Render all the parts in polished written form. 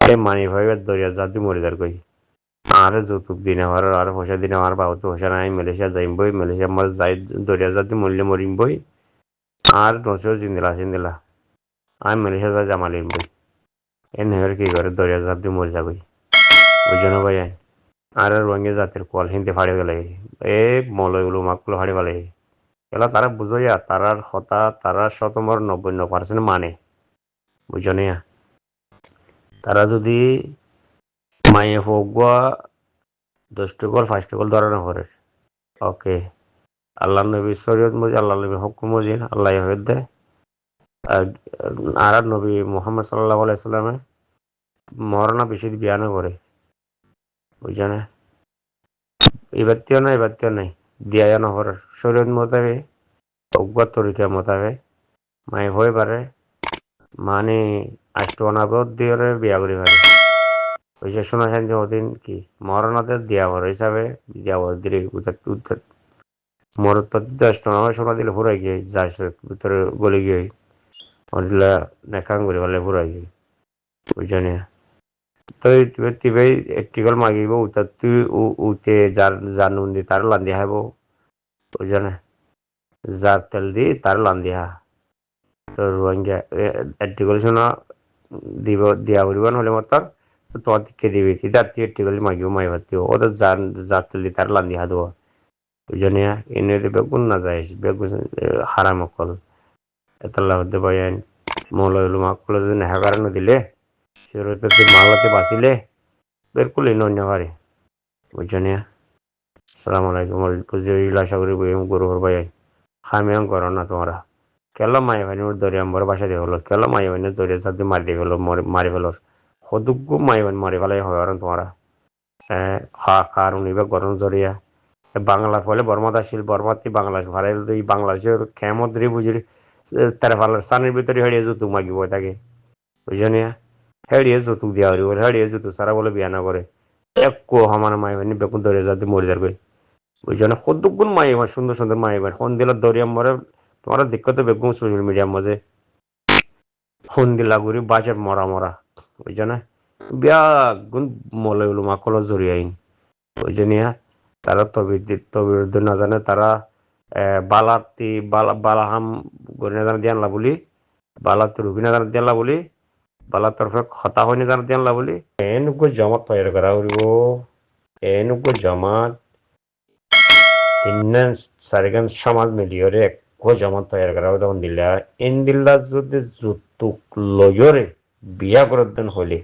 এই মানি ভাইবার দরিয়া জাতি মরিদার কই আরে যৌতুক দিনে আমার আর পয়সা দিনে আমার বাবু তো পয়সা নাই মালয়েশিয়া যাইম বই মালয়েশিয়া আমার যাই দরিয়া জাতি মরলে মরিম বই আর নসেও জিন্দিলা আমি মালয়েশিয়া যাই জামালিম বই এ নেহের কি করে দরিয়া জাতি মরি যাবই বুঝছো ভাই আর রঙে জাতির কল হিন্দি ফাড়ে গেলে এ মলয়গুলো মাকগুলো ফাড়ে গেলে এলা তারা বুঝইয়া তারার হতা তারা শতমর 99% মানে বুঝছো না তারা যদি মাইয়ে ফোগুয়া 10 5 ধরনের করে ওকে আল্লাহ নবী শরীয়ত মজি আল্লাহ নবী হুকুম মজি আল্লাহ হয়ে দেয় আর নবী মোহাম্মদ সাল্লাহ আলাইসাল্লামে মরনা বেশি বিয়ানো করে বুঝছো না এবারটিও নাই দিয়া নহর শরীয়ত মোতাবে অজ্ঞাত তরিকা মোতাবে মাই হয়ে পারে মানে আষ্ট অনাগত দিয়ে বিয়া করি পারে ওই যে শোনা শান্তি হদিন কি মরণাতে দিয়া ভর হিসাবে দিয়া ভর দিলে উত্তর মরত দশ টাকা সোনা দিলে ফুরাই গিয়ে যাই ভিতরে গলি গিয়ে দিলা নেখাং করে ফেলে ফুরাই গিয়ে বুঝছনি তো তিবে একটিকল মাগিব উত্তর তুই উতে যার নুন দি তার লান্দি হাব বুঝছনে যার তেল দি তার লান্দি হা তো রোহিঙ্গা একটিকল সোনা দিব দিয়া করিব নহলে মতার তোমার দিকে দিবি যার তুই একটিকল মাগিব মাই ভাতিও ওদের যার তেল দি তার লান্দি হা দেবো বুঝছনি এনে বেগুন না যায় বেগুন হারাম অকল এতলা হতে পারেন মৌলুল মাকল যদি নেহা কারণে দিলে সেরতে মালতে বাঁচিলে বের করলে অন্য পারে বুঝছনি সালাম আলাইকুম বুঝিলা আশা করি গরু ভাই খামিয়াং করো না তোমরা কেলো মাই ভাই দরিয়া আমার বাসা দিয়ে হলো কেলো মাই ভাই দরিয়া সাথে মারি দিয়ে গেলো মারি ফেলো সদুগ্য মাই ভাই মারি ফেলাই হয় আর তোমরা হা কারণ এবার গরম জরিয়া বাংলা ফলে বর্মাদ আসিল বর্মাতি বাংলাদেশ ভাড়াই এই বাংলাদেশের খেমত রে বুঝির তারা ফালার সানের ভিতরে হেড়িয়ে যৌতুক মাগিব তাকে বুঝছনি হেড়িয়ে যৌতুক দিয়া হরিব হেড়িয়ে যৌতুক সারা বলে বিয়া না করে এক সমান মাই ভাই বেকুন দরিয়া যাতে মরে যার কই বুঝছনি সদুগুণ মাই ভাই সুন্দর সুন্দর মাই ভাই সন্দিলা দরিয়া মরে তোমার দিক্কত বেগুন সোশ্যাল মিডিয়ার মাঝে সন্দিলা ঘুরি বাজে মরা বুঝছনে বিয়া গুণ মলয় মাকল জড়িয়াইন বুঝছনি তারা তবির নাজানে তারা বালাতি বালাহাম গরি নাজানে দিয়ানলা বলি বালাত রুগী নাজানে দিয়ানলা বলি বালা তরফে খতা হয় নাজানে দিয়ানলা বলি এনেকো জমাত তৈরি করা হইব এনেকো জমাত তিন চারিগান সমাজ মিলিয়রে এক জমাত তৈরি করা হইব তখন দিলা এন দিল্লা যদি যৌতুক লয়রে বিয়া করার দিন হলে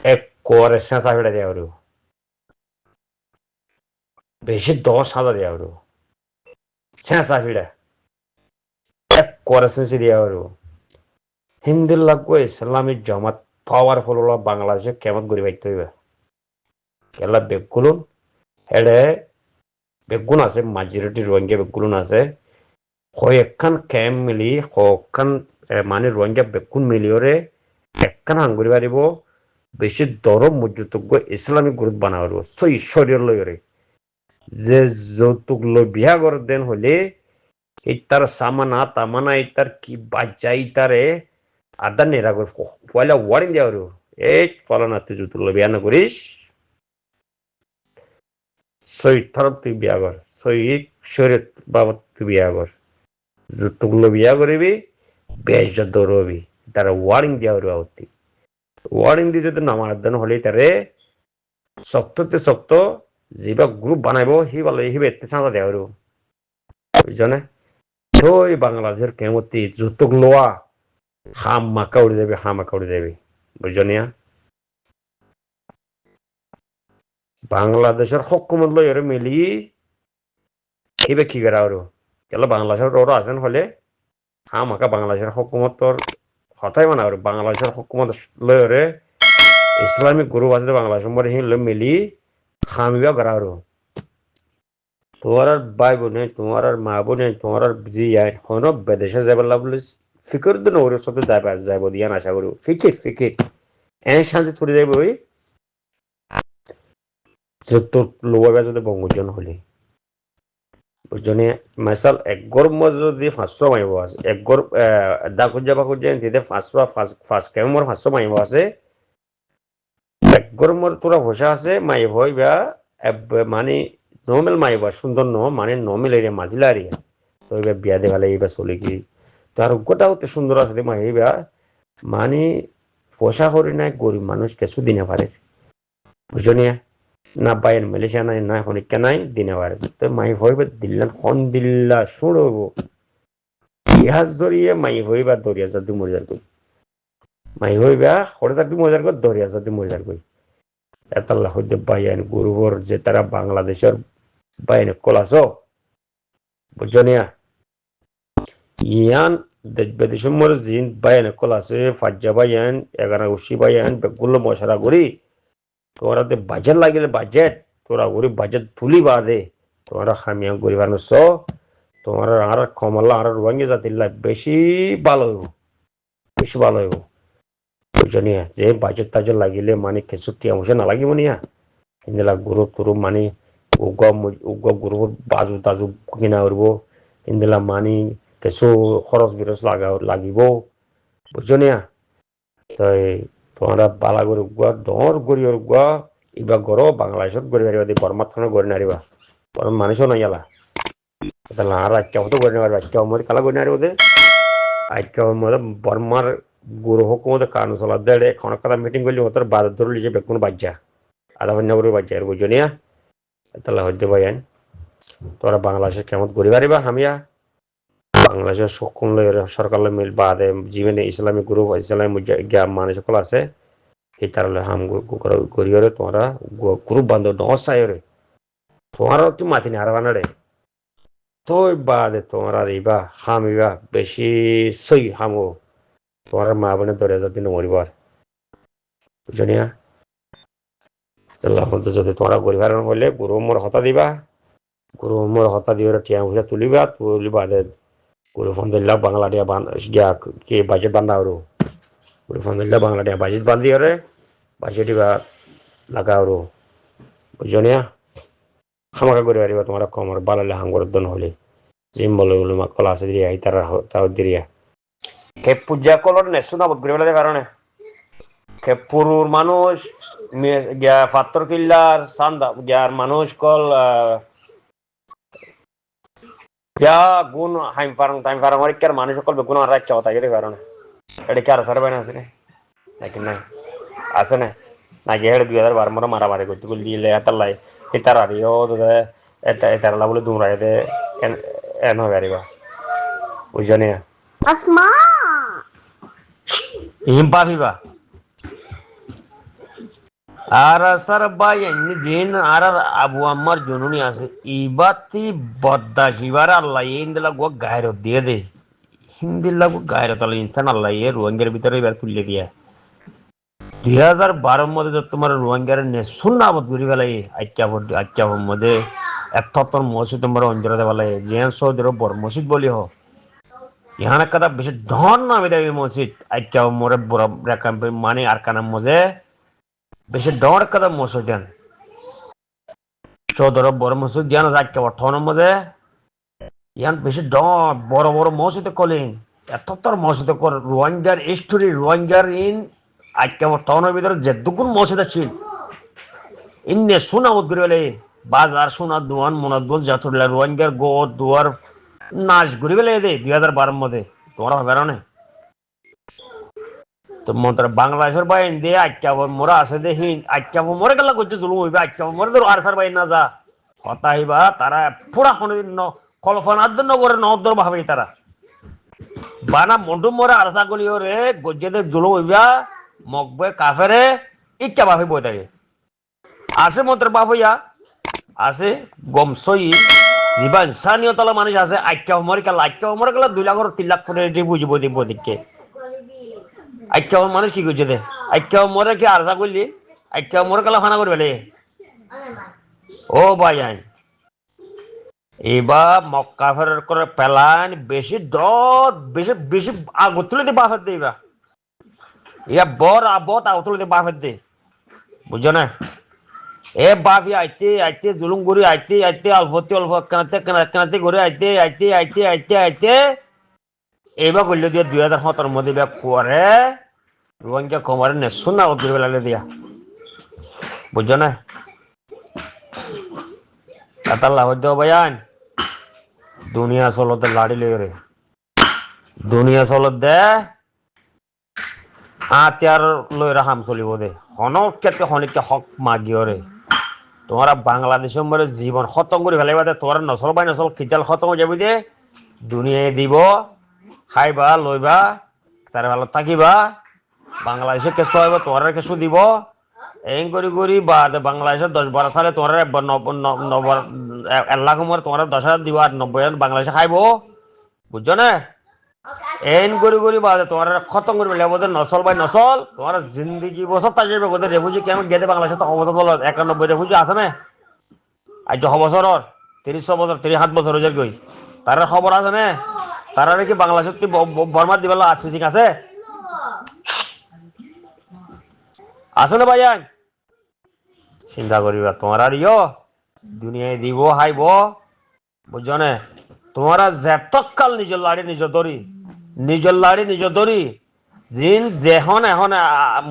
এক করে চেঁচা ফেড়া দেওয়া হইব বেশি 10,000 দেওয়া হইব চেঁচা ফিড়া এক করে চেঁচি দেওয়া হইব হিন্দুর লাগবে ইসলামী জমাত পাওয়ারফুল হলো বাংলাদেশে কেমন গরিব আইতে হইবে কেলা বেগুন হেডে বেগুন আছে majority রোহিঙ্গা বেগুন আছে কয়েকখান ক্যাম্প মিলি কয়েকখান মানে রোহিঙ্গা বেগুন মিলিয়রে একখান হাঙ্গুরি পারিব বেশি দরব মজুতজ্ঞ ইসলামিক গ্রুপ বানাবার সই শরীর লয়রে যে যৌতুক লই বিয়া করে দেন হলে ইতার সামানা তামানা ইতার কি বাচ্চা ইতারে আদা নেরা করে পয়লা ওয়ারিং দেওয়া হলো এই ফলানা তুই যৌতুক লই বিয়া না করিস সই তরফ তুই বিয়া কর সই শরীর বাবদ তুই বিয়া কর যৌতুক লই বিয়া করিবি বেশ দৌড়বি তারা ওয়ারিং দেওয়া হলো আওতি ওয়ারিং দিয়ে যদি নামার দেন হলে তারে শক্ততে শক্ত যেবা গ্রুপ বানাইব হি ভালো হিবে এতে চাঁদা দেওয়া হলো বুঝছনে তো এই বাংলাদেশের কেমতি যৌতুক লোয়া হাম মাকা উড়ে যাবে বুঝছনিয়া বাংলাদেশের হকুমত লই ওরে মিলি হিবে কি করা ওর কেলা বাংলাদেশের ওরা আছেন হলে হাম মাকা বাংলাদেশের হকুমতর কথাই মানে ওর বাংলাদেশের হকুমত লই ওরে ইসলামিক গ্রুপ আছে বাংলাদেশের মধ্যে হিলে মিলি হামিবা করা ওর তোমার আর ভাই বোনে তোমার আর মা বোনে তোমার আর জি আইন হন বিদেশে যাবার বলে ফিকর দিন ওর সাথে যাইব দিয়া আশা করি ফিকির এন শান্তি তুলে যাইব ওই যে তোর লোয়া যদি বঙ্গজন হলে বুঝছনি মাইসাল এক গরম যদি 500 মাইব আছে এক গর দা খুঁজা বা খুঁজা দিতে 500 ফার্স্ট কেমর 500 মাইব আছে এক গরমর তোরা বসে আছে মাই হই বা মানে নর্মাল মাইবা সুন্দর ন মানে নর্মাল এরিয়া মাঝিলা এরিয়া তো এবার বিয়া দেখালে এইবার চলে কি তার গোটাও তো সুন্দর আছে মা এইবা মানে পয়সা করি নাই গরিব মানুষ কিছু দিনে পারে বুঝনি না বাইন মালয়েশিয়া নাই না হনিকা নাই দিনে পারে তো মাই হইবে দিল্লান খন দিল্লা শুনব ইহাজ ধরিয়ে মাই হইবা দরিয়া যাদি মরিয়ার কই মাই হইবা হরে যাদি মরিয়ার কই দরিয়া যাদি মরিয়ার কই এতাল্লা হইতে বাইন গুরুবর যে তারা বাংলাদেশের বাইনে কলাস বুঝনিয়া ইয়ান বেদিসম্মর জিন বাইন কলাসে ফাজ্জা বাইন এগারা উশি বাইন বেগুলো মশারা করি তোরা বাজেট লাগিলে বাজেট তোরা গরি বাজেট তুলি বাদে তোমরা খামিয়া গরিবার নস তোমরা আর কমলা আর রোয়াঙ্গি জাতিল্লা বেশি ভালো হইব বেশি ভালো হইব বুঝনিয়া যে বাজেট তাজেট লাগিলে মানে কিছু টিয়া মুসে না লাগিব নিয়া ইন্দিলা গরু টরু মানে উগ্র গরু বাজু তাজু কিনা করব ইন্দিলা মানে কিছু খরচ বিরচ লাগিব বুঝনিয়া তাই তোমরা বালা গরু গুয়া ডর গরিয়র গুয়া ইবা গরো বাংলাদেশত গড়ি পারিবা দি বর্মাত খানে গড়ি নারিবা বরং মানুষও নাই গেলা তাহলে আর আজকে তো গড়ি নারিবা আজকে মধ্যে কালা গড়ি নারিব দে আজকে মধ্যে বর্মার গুরু হোক মধ্যে কারণ চলা দেড়ে এখন কথা মিটিং করলি ওদের বাদ ধরলি যে বেগুন বাজ্যা আধা ঘন্টা করে বাজ্যা আর বুঝনিয়া তাহলে হইতে পাইন তোরা বাংলাদেশে কেমন গড়ি পারিবা হামিয়া বাংলাদেশের সকল সরকার মিল বাদে জীবনে ইসলামিক গ্রুপ ইসলামী জ্ঞান মানুষ সকল আছে এই তারলে হাম গড়িয়রে তোমরা গ্রুপ বান্ধব নসায়রে তোমারও তো মাতি না হারবা না রে তো বাদে তোমরা ইবা হামিবা বেশি সই হামো তোমার মা বোনের ধরে যদি নমরিবার বুঝনিয়া যদি তোমরা গরিবার হইলে গুরু মোর হতা দিবা গুরু মোর হতা দিয়ে টিয়া উঠে তুলিবা বাদে গুরু ফন্দিল্লা বাংলা দিয়া গিয়া কি বাজেট বান্ধা আৰু গুরু ফন্দিল্লা বাংলা দিয়া বাজেট বান্ধি হরে বাজেট দিবা লাগা আৰু বুঝনিয়া খামাকা করে পারিবা তোমার কমর বালালে হাঙ্গর দন হলে জিম বলে বলে মা কলা আছে দিয়া তারা তাও দিয়া কে পূজা কলর নেছু না ঘুরে বেলাতে কারণে কে পুরুর মানুষ গিয়া ফাত্তর কিল্লার সান্দা গিয়ার মানুষ কল গিয়া গুণ হাইম ফারাং হরিকার মানুষ কল বেগুন আর রাখা হতা গেলে কারণে এটা কি আর সারে বাইনা আছে নাকি নাই আছে না নাকি হেড়ে 2012 মরে মারামারি করতে দিলে এতালাই এটার আরিও এটারলা বলে দুমরাই দে এন হয়ে পারিবা বুঝনি আসমা ইম পাবিবা আর স্যার ভাই এমনি জিন আর আবু আম্মার জনুনি আছে ইবাতি বদ্দা শিবার আল্লাহ ইন্দিলা গো গায়রত দিয়ে দে হিন্দিল্লা গো গায়রত আল্লাহ ইনসান আল্লাহ রোহিঙ্গার ভিতরে এবার তুলে দিয়া 2012 মধ্যে তোমার রোহিঙ্গার নেশুন না আবদ ঘুরি ফেলাই আচ্ছা মধ্যে এত মসজিদ তোমার অঞ্জরা দেওয়ালাই জিয়ান সৌদের বড় মসজিদ বলি হ ইহান কথা বেশি ধন নামে দেবে মসজিদ আচ্ছা মোরে বড় মানে আর কানাম মজে বেশি ডর কথা মসজিদ দেন সৌদর বড় মসজিদ জানা যাচ্ছে অঠন মধ্যে ইয়ান বেশি ডর বড় বড় মসজিদ কলিন এত মসজিদ কর রোহিঙ্গার স্টোরি রোহিঙ্গার ইন আজকে টাউনের ভিতরে যে দুগুণ মসজিদ আছে ইন্নে সোনা উদ্গির বলে বাজার সোনা দোয়ান মনাদ বল জাতুল্লা রোহিঙ্গার গোদ দুয়ার নাচ ঘুরি বেলে দে 2012 মধ্যে তোমরা হবে না তো মন্ত্র বাংলাদেশের বাইন দে আজকে মোরা আছে দেখি আজকে মরে গেল করছে জুলুম হইবে আজকে মরে ধরো আর সার বাইন না যা কথা হইবা তারা পুরা কল্পনার জন্য করে নদর ভাবে তারা বানা মন্ডু মরে আরসা গলি রে গজ্জেদের জুলুম হইবা মকবে কাফেরে ইচ্ছা বাপে বই থাকে আছে মন্ত্র বাপ হইয়া আছে গমসই যিবা ইনসানিয়তলা মানুষ আছে আইক্যা মরে গেল 2 লাখ 3 লাখ করে বুঝিব দিব দিকে আইক্যা মানুষ কি করছে দে আইক্যা মরে কি আরসা করলি আইক্যা মরে গেল খানা করবে ও ভাই আইন এবার মক্কা ফেরার করে পেলান বেশি ডর বেশি বেশি আগত তুলে দিয়ে বাফের দিবা ইয়া বর আবত আউতলে দে বাফের দে বুঝছো না এ বাপি আইতে আইতে জুলুম করে আইতে আইতে অল্পতে অল্প কানাতে কানাতে করে আইতে আইতে আইতে আইতে আইতে এইবার করলে দিয়ে 2017 মধ্যে পরে রোহিঙ্গা কমারে নেশুন না ওদের বেলা দিয়া বুঝছো না আতাল্লাহ হইতে ভাইয়ান দুনিয়া চলতে লাড়ি লই রে দুনিয়া চলত দে আতিয়ার লই রাখাম চলিব দে হনক ক্ষেত্রে হনিককে হক মাগিও রে তোমরা বাংলাদেশের মধ্যে জীবন খতম করে ফেলাইবা দে তোমরা নসল বাই নসল খিতাল খতম হয়ে যাবি দে দুনিয়ায় দিব খাইবা লইবা তার ভালো থাকিবা বাংলাদেশে কেঁচু হইব তোমার কেঁচু দিব এই করি বা বাংলাদেশে 10-12 সালে তোমার 1 লাখ উমর তোমার 10,000 দিব আর 90,000 বাংলাদেশে খাইব বুঝছো না এন করি বা তোমার খতম করে ফেলে ওদের নসল বাই নসল তোমার জিন্দগি বছর তাই যাবে ওদের রেফুজি কেমন গেদে বাংলাদেশে তো অবস্থা বলো 91 রেফুজি আছে না আজ 6 বছর 30 বছর 30 বছর হয়ে গই তার খবর আছে না তারা নাকি বাংলাদেশের বর্মার দিবেলা আছে ঠিক আছে আছে না ভাইয়া চিন্তা করিবা তোমার আর দুনিয়ায় দিব হাইব বুঝছো না তোমরা যেতকাল নিজের লাড়ি নিজের দরি জিন যেখন এখন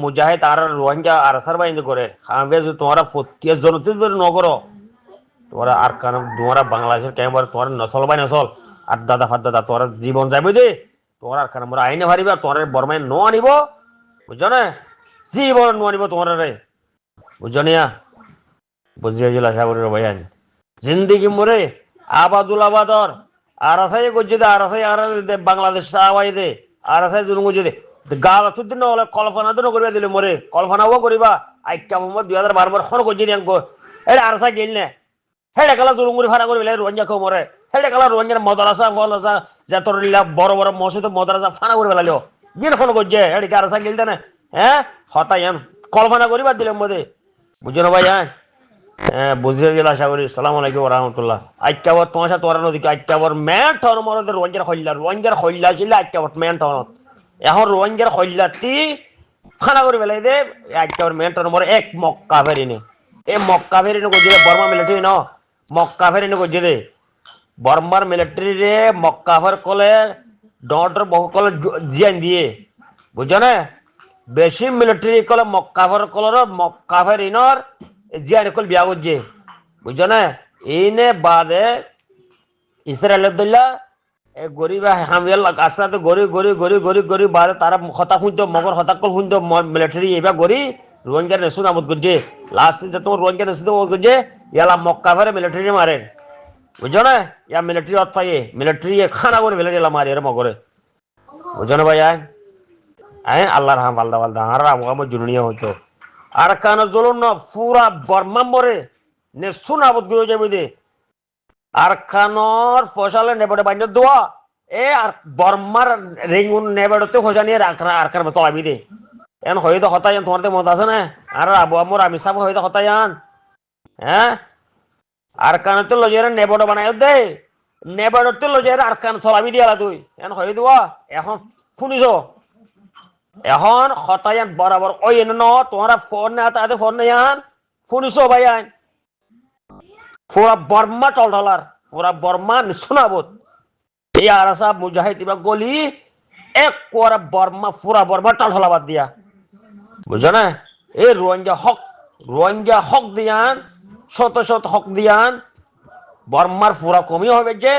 মুজাহিদ আর রোহিঙ্গা আরসার বাইন্দে করে খাবে যদি তোমরা 40 জন যদি নগরো তোমরা আর কারণ তোমরা বাংলাদেশের কেমন তোমার নসল বাই নসল আর দাদা ফাদাদা তোমরা জীবন যাবে দে তোমরা আর কারণ আইনে ভারিবা তোমরা বর্মায় নো আনিব বুঝছো না জীবন নো আনিব তোমরা রে বুঝছো না বুঝিয়ে দিল আশা করি ভাইয়ান জিন্দিগি মরে আবাদুল আবাদর আর আসাই গজ্জে দে আর আসাই আর বাংলাদেশ আওয়াই দে আর আসাই জুলুম গজ্জে দে গাল তুদিন না হলে কল্পনা তো করিবা দিলে মরে কল্পনাও করিবা আইকা মোহাম্মদ 2012 খন গজ্জে দিয়াঙ্ক এটা আর আসাই গেল না হেডে কালা জুলুম করে ভাড়া করে রোহিঙ্গা কেউ মরে হেডে কালা রোহিঙ্গার মদরাসা ফলসা যে তোর বড় বড় মসজিদ মদরাসা ফানা করে ফেলালো গিয়ে খন গজ্জে হেডে আর আসাই গেল না হ্যাঁ হতাই কল্পনা করিবা দিলে মধ্যে বুঝছো না ভাই হ্যাঁ বুঝিয়ে গেল আশা করি সালাম আলাইকুম রহমতুল্লাহ আইকাবর তোমার সাথে তোর নদীকে আইকাবর মেন ঠন মরদের রোহিঙ্গার খৈল্লা ছিল আইকাবর মেন ঠনত এখন রোহিঙ্গার খৈল্লাতি ফানা করে ফেলাই দে আইকাবর মেন ঠন মরে এক মক্কা ফেরিনে এই মক্কা ফেরিনে গজিয়ে বর্মা মিলিটারি ন মক্কা ফেরিনে গজিয়ে দে বর্মার মিলিটারি রে মক্কা ফের কলে ডর বহু কলে জিয়ান দিয়ে বুঝছো না বেশি মিলিটারি কলে মক্কা ফের কলর মক্কা ফেরিনর জিয়ান কল বিয়া করছে বুঝছো না এইনে বাদে ইসরায়েল আব্দুল্লাহ এই গরিব হামিয়াল আস্তে গরি বাদে তারা হতা শুনতো মগর হতা কল শুনতো মিলিটারি এবার গরি রোহিঙ্গা নেশু নামত করছে লাস্ট যে তোমার রোহিঙ্গা নেশু নামত করছে ইয়ালা মক্কা ফেরে মিলিটারি মারে বুঝছো না ইয়া মিলিটারি অর্থায় মিলিটারি খানা করে ফেলে এলা মারি এর মগরে বুঝছো না ভাই আল্লাহ রহম আল্লাহ আর আমার জুনিয়া হইতো আর কান জ্বলুন না পুরা বর্মা মরে নেশু নামত করে যাবে দে আর খানর ফসলের নেবড়ে বাইন দোয়া এ আর বর্মার রেঙ্গুন নেবড়তে খোঁজা নিয়ে আর কার তো আমি দে এন হয়তো হতায়ান তোমার মত আছে না আর আবু আমর আমি সাব হয়তো হতায়ান হ্যাঁ আর কানতে লজের নেবড় বানাই দে নেবড়তে লজের আর কান সলামি দিয়ালা তুই এন হয়ে দোয়া এখন শুনিস এখন হতায়ান বরাবর ওই ন তোমার ফোন না তাতে ফোন নাই আন শুনিস ভাই আইন পুরা বর্মা টলটলার পুরা বর্মা শোনাবত এই আরাসা মুজাহিদ এবার গলি এক কোয়ারা বর্মা পুরা বর্মা টলটলা বাদ দিয়া বুঝছো না এই রোহিঙ্গা হক দিয়ান শত হক দিয়ান বর্মার পুরা কমি হবে যে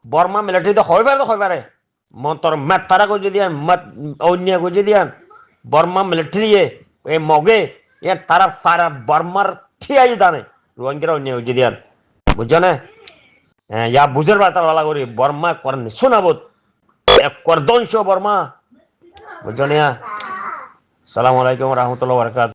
বর্মা মিলিটারিতে হয়ে পারে মন্তর ম্যাথ তারা করে দিয়ান অন্য করে দিয়ান বর্মা মিলিটারি এই মগে এ তারা সারা বর্মার ঠিয়াই দানে রোহিঙ্গারা অন্য করে দিয়ান বুঝছো না ইয়া বুঝের বার্তা ভালো করি বর্মা করেন শোনাবত কর দংশ বর্মা বুঝছো না সালাম আলাইকুম রহমতুল্লাহ বরকাত